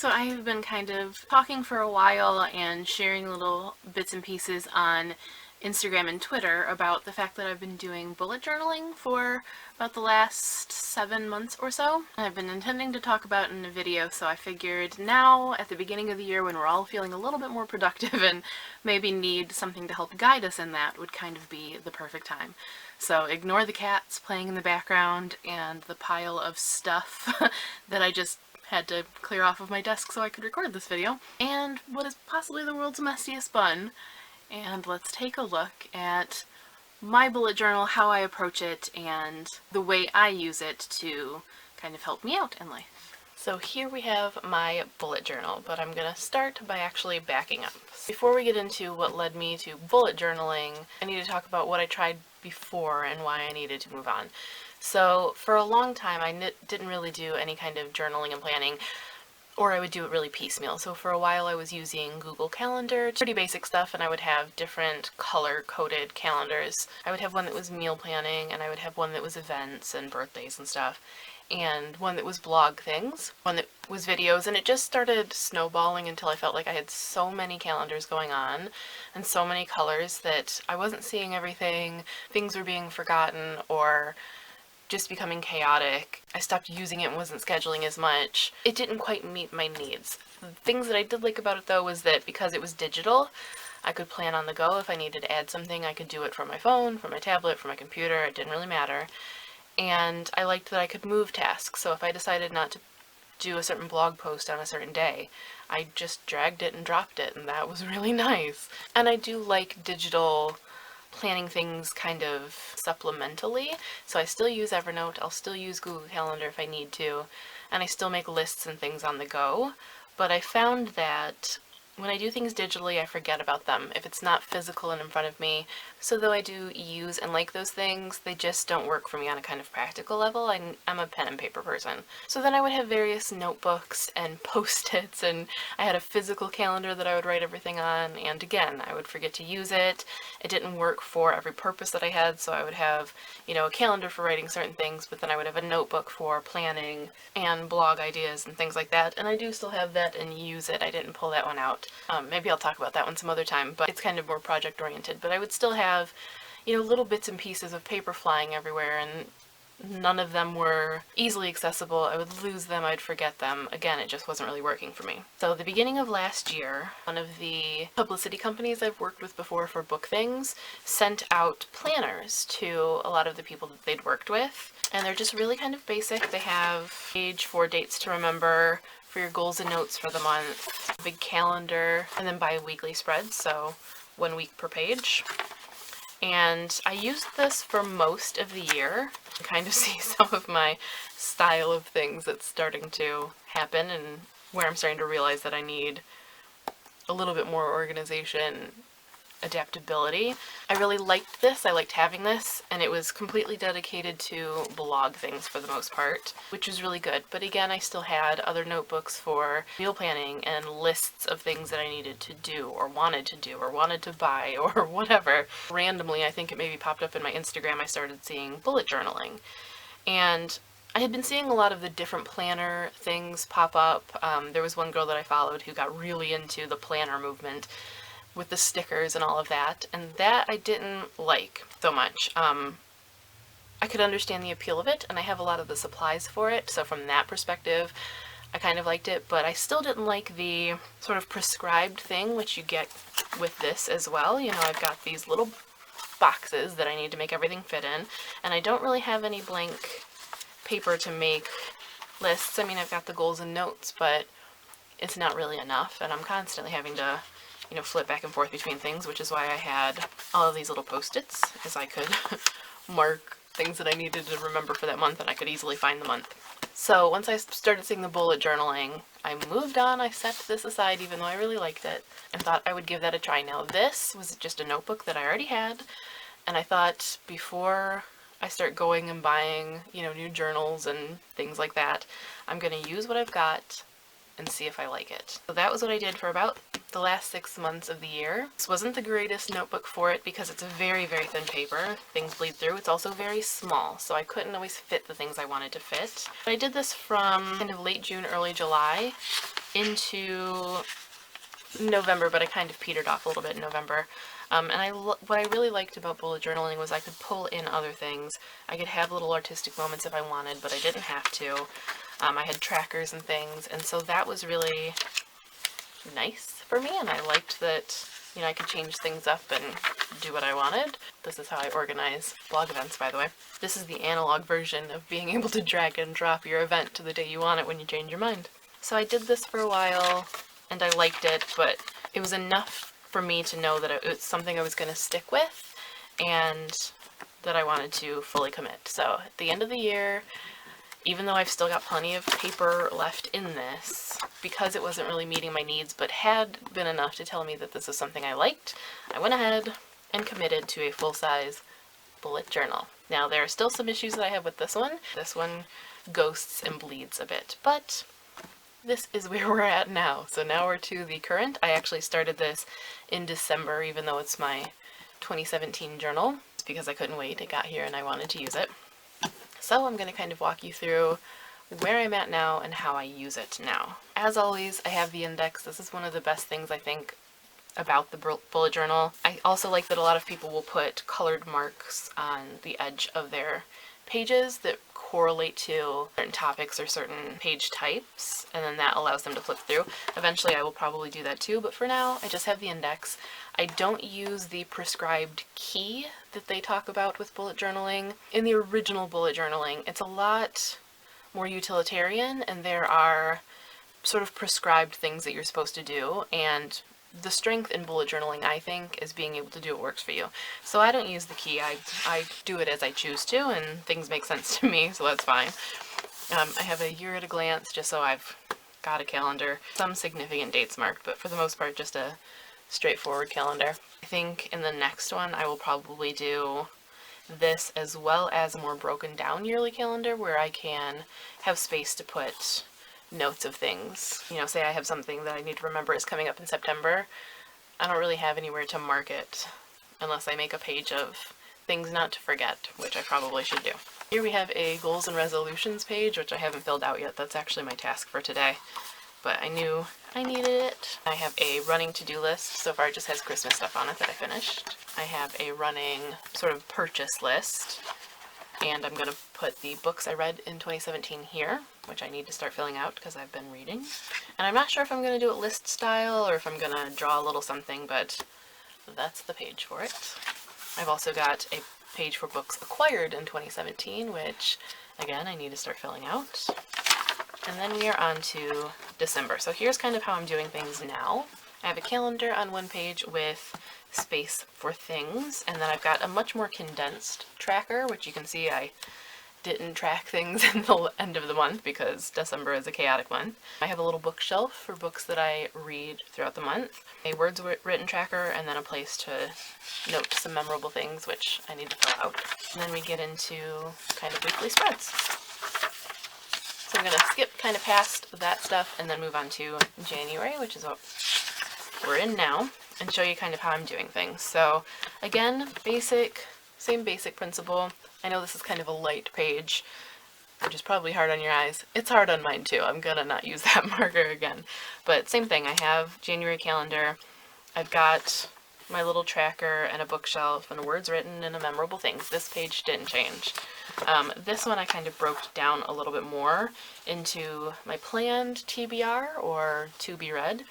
So I have been kind of talking for a while and sharing little bits and pieces on Instagram and Twitter about the fact that I've been doing bullet journaling for about the last 7 months or so. I've been intending to talk about it in a video, so I figured now at the beginning of the year when we're all feeling a little bit more productive and maybe need something to help guide us in that would kind of be the perfect time. So ignore the cats playing in the background and the pile of stuff that I just had to clear off of my desk so I could record this video, and what is possibly the world's messiest bun, and let's take a look at my bullet journal, how I approach it, and the way I use it to kind of help me out in life. So here we have my bullet journal, but I'm going to start by actually backing up. Before we get into what led me to bullet journaling, I need to talk about what I tried before and why I needed to move on. So for a long time I didn't really do any kind of journaling and planning, or I would do it really piecemeal. So for a while I was using Google Calendar, pretty basic stuff, and I would have different color-coded calendars. I would have one that was meal planning, and I would have one that was events and birthdays and stuff, and one that was blog things, one that was videos, and it just started snowballing until I felt like I had so many calendars going on and so many colors that I wasn't seeing everything, things were being forgotten, or just becoming chaotic. I stopped using it and wasn't scheduling as much. It didn't quite meet my needs. The things that I did like about it though was that because it was digital, I could plan on the go. If I needed to add something, I could do it from my phone, from my tablet, from my computer. It didn't really matter. And I liked that I could move tasks. So if I decided not to do a certain blog post on a certain day, I just dragged it and dropped it, and that was really nice. And I do like digital planning things kind of supplementally, so I still use Evernote, I'll still use Google Calendar if I need to, and I still make lists and things on the go, but I found that when I do things digitally, I forget about them if it's not physical and in front of me. So though I do use and like those things, they just don't work for me on a kind of practical level. I'm a pen and paper person. So then I would have various notebooks and post-its, and I had a physical calendar that I would write everything on, and again, I would forget to use it. It didn't work for every purpose that I had, so I would have, a calendar for writing certain things, but then I would have a notebook for planning and blog ideas and things like that, and I do still have that and use it. I didn't pull that one out. Maybe I'll talk about that one some other time, but it's kind of more project oriented. But I would still have, little bits and pieces of paper flying everywhere, and none of them were easily accessible. I would lose them, I'd forget them. Again, it just wasn't really working for me. So the beginning of last year, one of the publicity companies I've worked with before for book things sent out planners to a lot of the people that they'd worked with. And they're just really kind of basic. They have page for dates to remember, for your goals and notes for the month, a big calendar, and then bi-weekly spreads, so 1 week per page. And I used this for most of the year. You kind of see some of my style of things that's starting to happen and where I'm starting to realize that I need a little bit more organization, adaptability. I really liked this. I liked having this, and it was completely dedicated to blog things for the most part, which was really good. But again, I still had other notebooks for meal planning and lists of things that I needed to do or wanted to buy or whatever. Randomly, I think it maybe popped up in my Instagram, I started seeing bullet journaling. And I had been seeing a lot of the different planner things pop up. There was one girl that I followed who got really into the planner movement with the stickers and all of that, and that I didn't like so much. I could understand the appeal of it, and I have a lot of the supplies for it, so from that perspective, I kind of liked it, but I still didn't like the sort of prescribed thing, which you get with this as well. I've got these little boxes that I need to make everything fit in, and I don't really have any blank paper to make lists. I mean, I've got the goals and notes, but it's not really enough, and I'm constantly having to flip back and forth between things, which is why I had all of these little post-its, because I could mark things that I needed to remember for that month, and I could easily find the month. So once I started seeing the bullet journaling, I moved on. I set this aside, even though I really liked it, and thought I would give that a try. Now, this was just a notebook that I already had, and I thought before I start going and buying, new journals and things like that, I'm going to use what I've got and see if I like it. So that was what I did for about the last 6 months of the year. This wasn't the greatest notebook for it because it's a very, very thin paper. Things bleed through. It's also very small, so I couldn't always fit the things I wanted to fit. But I did this from kind of late June, early July into November, but I kind of petered off a little bit in November. And what I really liked about bullet journaling was I could pull in other things. I could have little artistic moments if I wanted, but I didn't have to. I had trackers and things, and so that was really nice for me, and I liked that, you know, I could change things up and do what I wanted. This is how I organize blog events, by the way. This is the analog version of being able to drag and drop your event to the day you want it when you change your mind. So I did this for a while, and I liked it, but it was enough for me to know that it was something I was going to stick with, and that I wanted to fully commit. So at the end of the year, even though I've still got plenty of paper left in this, because it wasn't really meeting my needs, but had been enough to tell me that this is something I liked, I went ahead and committed to a full-size bullet journal. Now, there are still some issues that I have with this one. This one ghosts and bleeds a bit, but this is where we're at now. So now we're to the current. I actually started this in December, even though it's my 2017 journal. It's because I couldn't wait. It got here and I wanted to use it. So I'm going to kind of walk you through where I'm at now and how I use it now. As always, I have the index. This is one of the best things I think about the bullet journal. I also like that a lot of people will put colored marks on the edge of their pages that correlate to certain topics or certain page types, and then that allows them to flip through. Eventually I will probably do that too, but for now I just have the index. I don't use the prescribed key that they talk about with bullet journaling. In the original bullet journaling, it's a lot more utilitarian, and there are sort of prescribed things that you're supposed to do, and the strength in bullet journaling, I think, is being able to do what works for you. So I don't use the key. I do it as I choose to, and things make sense to me, so that's fine. I have a year at a glance, just so I've got a calendar. Some significant dates marked, but for the most part, just a straightforward calendar. I think in the next one, I will probably do this as well as a more broken down yearly calendar where I can have space to put notes of things. You know, say I have something that I need to remember is coming up in September. I don't really have anywhere to mark it unless I make a page of things not to forget, which I probably should do. Here we have a goals and resolutions page, which I haven't filled out yet. That's actually my task for today, but I knew I needed it. I have a running to-do list. So far it just has Christmas stuff on it that I finished. I have a running sort of purchase list, and I'm going to put the books I read in 2017 here, which I need to start filling out because I've been reading. And I'm not sure if I'm going to do it list style or if I'm going to draw a little something, but that's the page for it. I've also got a page for books acquired in 2017, which, again, I need to start filling out. And then we are on to December. So here's kind of how I'm doing things now. I have a calendar on one page with space for things, and then I've got a much more condensed tracker, which you can see I didn't track things in the end of the month because December is a chaotic month. I have a little bookshelf for books that I read throughout the month, a words written tracker, and then a place to note some memorable things, which I need to fill out. And then we get into kind of weekly spreads. So I'm going to skip kind of past that stuff and then move on to January, which is what we're in now, and show you kind of how I'm doing things. So again, same basic principle. I know this is kind of a light page, which is probably hard on your eyes. It's hard on mine too. I'm gonna not use that marker again. But same thing, I have January calendar. I've got my little tracker and a bookshelf and words written and a memorable things. This page didn't change. This one I kind of broke down a little bit more into my planned TBR or to be read,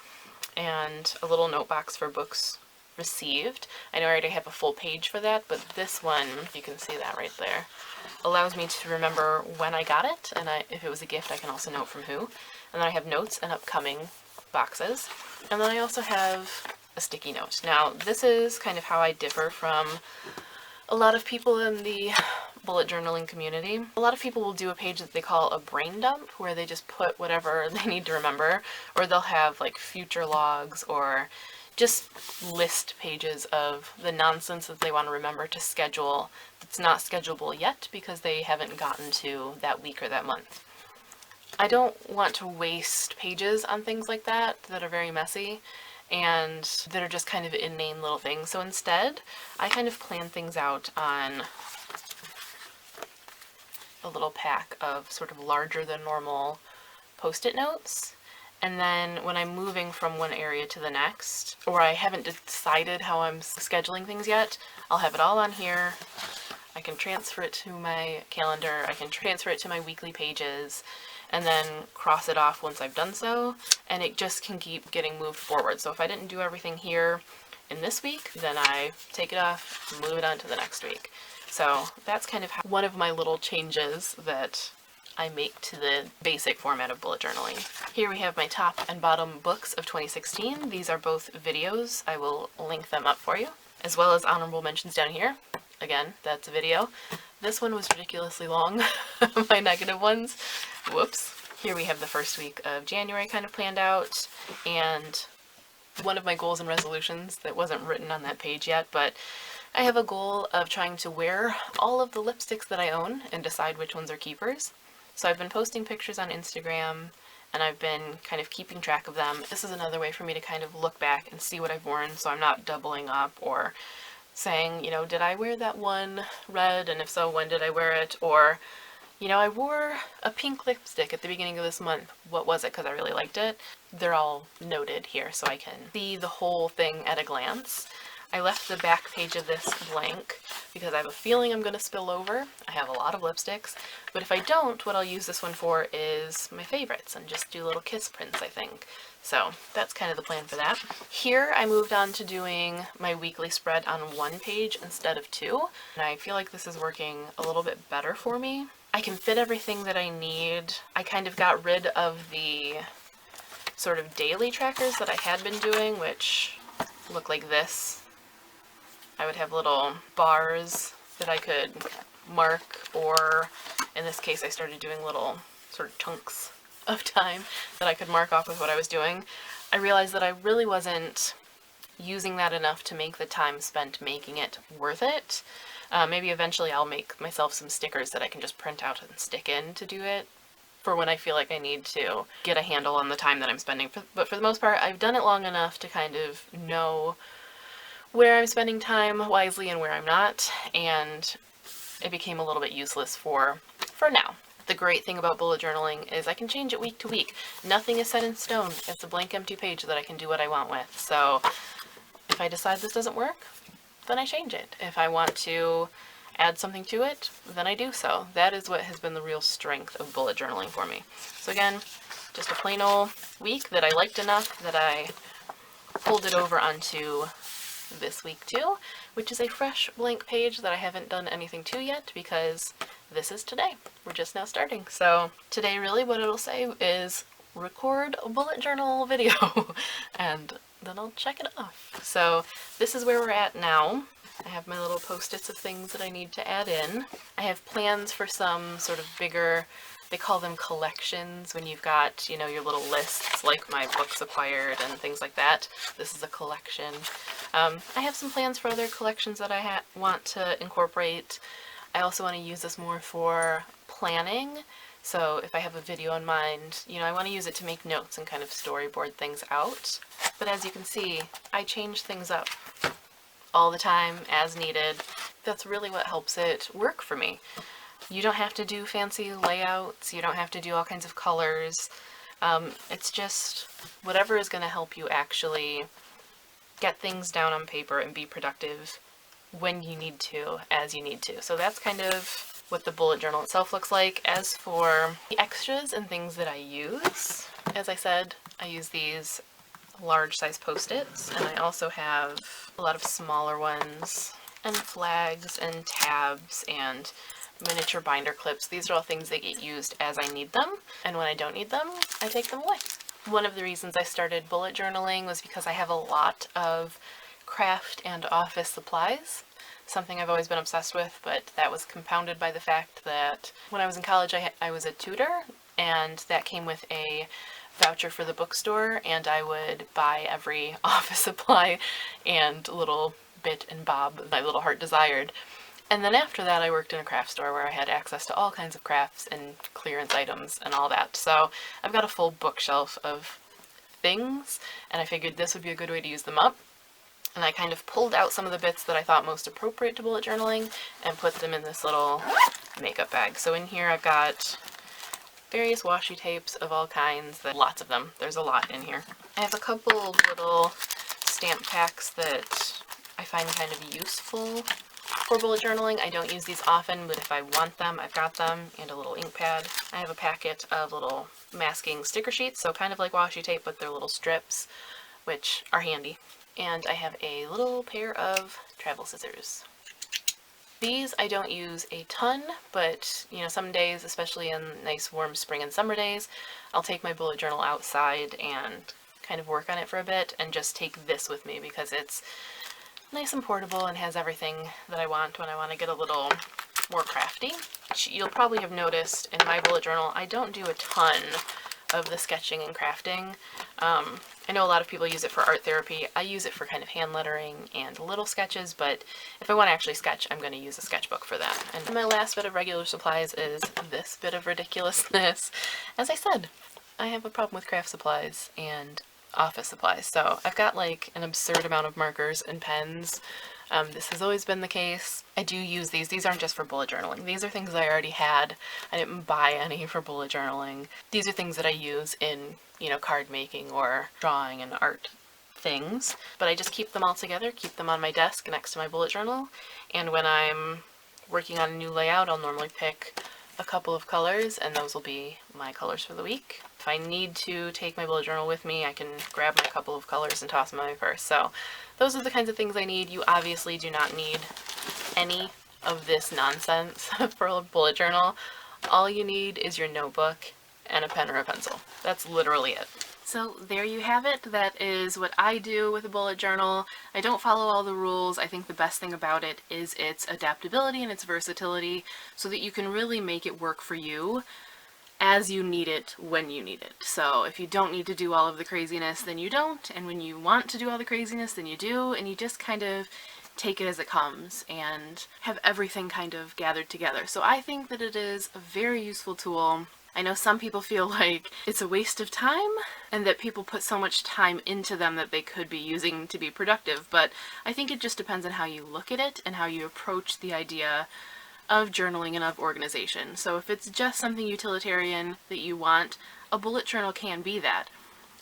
and a little note box for books received. I know I already have a full page for that, but this one, you can see that right there, allows me to remember when I got it, and if it was a gift, I can also note from who. And then I have notes and upcoming boxes. And then I also have a sticky note. Now, this is kind of how I differ from a lot of people in the bullet journaling community. A lot of people will do a page that they call a brain dump, where they just put whatever they need to remember, or they'll have like future logs or just list pages of the nonsense that they want to remember to schedule that's not schedulable yet because they haven't gotten to that week or that month. I don't want to waste pages on things like that are very messy and that are just kind of inane little things. So instead, I kind of plan things out on a little pack of sort of larger than normal Post-it notes, And then when I'm moving from one area to the next, or I haven't decided how I'm scheduling things yet, I'll have it all on here. I can transfer it to my calendar, I can transfer it to my weekly pages, and then cross it off once I've done so, and it just can keep getting moved forward. So if I didn't do everything here in this week, then I take it off, move it on to the next week. So that's kind of one of my little changes that I make to the basic format of bullet journaling. Here we have my top and bottom books of 2016. These are both videos. I will link them up for you, as well as honorable mentions down here. Again, that's a video. This one was ridiculously long, my negative ones. Whoops. Here we have the first week of January kind of planned out, and one of my goals and resolutions that wasn't written on that page yet, but I have a goal of trying to wear all of the lipsticks that I own and decide which ones are keepers. So I've been posting pictures on Instagram, and I've been kind of keeping track of them. This is another way for me to kind of look back and see what I've worn, so I'm not doubling up or saying, you know, did I wear that one red, and if so, when did I wear it? Or, you know, I wore a pink lipstick at the beginning of this month. What was it? Because I really liked it. They're all noted here so I can see the whole thing at a glance. I left the back page of this blank because I have a feeling I'm going to spill over. I have a lot of lipsticks, but if I don't, what I'll use this one for is my favorites and just do little kiss prints, I think. So that's kind of the plan for that. Here I moved on to doing my weekly spread on one page instead of two, and I feel like this is working a little bit better for me. I can fit everything that I need. I kind of got rid of the sort of daily trackers that I had been doing, which look like this. I would have little bars that I could mark, or in this case I started doing little sort of chunks of time that I could mark off with what I was doing. I realized that I really wasn't using that enough to make the time spent making it worth it. Maybe eventually I'll make myself some stickers that I can just print out and stick in to do it for when I feel like I need to get a handle on the time that I'm spending. But for the most part, I've done it long enough to kind of know where I'm spending time wisely and where I'm not, and it became a little bit useless for now. The great thing about bullet journaling is I can change it week to week. Nothing is set in stone. It's a blank empty page that I can do what I want with. So if I decide this doesn't work, then I change it. If I want to add something to it, then I do so. That is what has been the real strength of bullet journaling for me. So again, just a plain old week that I liked enough that I pulled it over onto this week too, which is a fresh blank page that I haven't done anything to yet because this is today. We're just now starting. So today really what it'll say is record a bullet journal video and then I'll check it off. So this is where we're at now. I have my little post-its of things that I need to add in. I have plans for some sort of bigger, they call them collections, when you've got, you know, your little lists like my books acquired and things like that. This is a collection. I have some plans for other collections that I want to incorporate. I also want to use this more for planning. So if I have a video in mind, you know, I want to use it to make notes and kind of storyboard things out. But as you can see, I change things up all the time as needed. That's really what helps it work for me. You don't have to do fancy layouts, you don't have to do all kinds of colors. It's just whatever is going to help you actually get things down on paper and be productive when you need to, as you need to. So that's kind of what the bullet journal itself looks like. As for the extras and things that I use, as I said, I use these large size post-its, and I also have a lot of smaller ones, and flags and tabs and miniature binder clips. These are all things that get used as I need them, and when I don't need them, I take them away. One of the reasons I started bullet journaling was because I have a lot of craft and office supplies, something I've always been obsessed with, but that was compounded by the fact that when I was in college I was a tutor, and that came with a voucher for the bookstore, and I would buy every office supply and little bit and bob my little heart desired. And then after that I worked in a craft store where I had access to all kinds of crafts and clearance items and all that. So I've got a full bookshelf of things, and I figured this would be a good way to use them up. And I kind of pulled out some of the bits that I thought most appropriate to bullet journaling and put them in this little makeup bag. So in here I've got various washi tapes of all kinds, lots of them. There's a lot in here. I have a couple little stamp packs that I find kind of useful for bullet journaling. I don't use these often, but if I want them, I've got them, and a little ink pad. I have a packet of little masking sticker sheets, so kind of like washi tape, but they're little strips, which are handy. And I have a little pair of travel scissors. These I don't use a ton, but you know, some days, especially in nice warm spring and summer days, I'll take my bullet journal outside and kind of work on it for a bit and just take this with me because it's nice and portable and has everything that I want when I want to get a little more crafty. You'll probably have noticed in my bullet journal I don't do a ton of the sketching and crafting. I know a lot of people use it for art therapy. I use it for kind of hand lettering and little sketches, but if I want to actually sketch, I'm going to use a sketchbook for that. And my last bit of regular supplies is this bit of ridiculousness. As I said, I have a problem with craft supplies and office supplies, so I've got like an absurd amount of markers and pens. This has always been the case. I do use these. These aren't just for bullet journaling. These are things I already had. I didn't buy any for bullet journaling. These are things that I use in, you know, card making or drawing and art things. But I just keep them all together, keep them on my desk next to my bullet journal. And when I'm working on a new layout, I'll normally pick a couple of colors, and those will be my colors for the week. If I need to take my bullet journal with me, I can grab my couple of colors and toss them in my purse. So those are the kinds of things I need. You obviously do not need any of this nonsense for a bullet journal. All you need is your notebook and a pen or a pencil. That's literally it. So there you have it. That is what I do with a bullet journal. I don't follow all the rules. I think the best thing about it is its adaptability and its versatility so that you can really make it work for you as you need it when you need it. So if you don't need to do all of the craziness, then you don't, and when you want to do all the craziness, then you do, and you just kind of take it as it comes and have everything kind of gathered together. So I think that it is a very useful tool. I know some people feel like it's a waste of time and that people put so much time into them that they could be using to be productive, but I think it just depends on how you look at it and how you approach the idea of journaling and of organization. So if it's just something utilitarian that you want, a bullet journal can be that,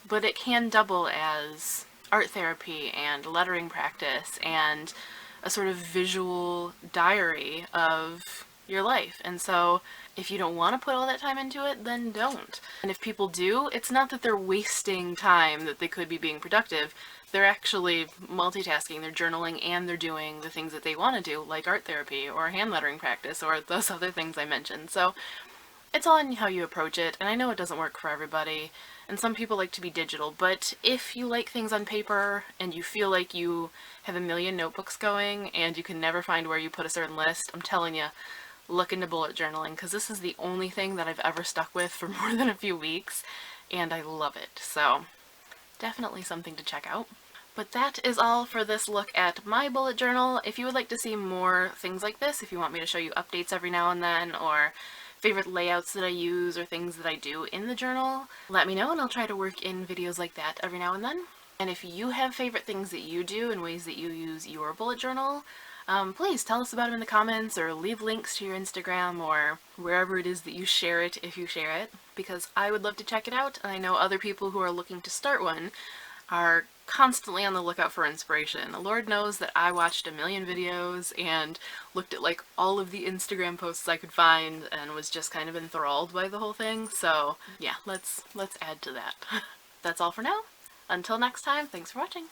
but it can double as art therapy and lettering practice and a sort of visual diary of your life. And so if you don't want to put all that time into it, then don't. And if people do, it's not that they're wasting time that they could be being productive. They're actually multitasking. They're journaling and they're doing the things that they want to do, like art therapy or hand lettering practice or those other things I mentioned. So it's all in how you approach it, and I know it doesn't work for everybody, and some people like to be digital, but if you like things on paper and you feel like you have a million notebooks going and you can never find where you put a certain list, I'm telling you, look into bullet journaling, because this is the only thing that I've ever stuck with for more than a few weeks, and I love it. So definitely something to check out. But that is all for this look at my bullet journal. If you would like to see more things like this, if you want me to show you updates every now and then, or favorite layouts that I use or things that I do in the journal, let me know and I'll try to work in videos like that every now and then. And if you have favorite things that you do and ways that you use your bullet journal, please tell us about them in the comments or leave links to your Instagram or wherever it is that you share it if you share it, because I would love to check it out, and I know other people who are looking to start one are constantly on the lookout for inspiration. Lord knows that I watched a million videos and looked at like all of the Instagram posts I could find and was just kind of enthralled by the whole thing. So yeah, let's add to that. That's all for now. Until next time, thanks for watching.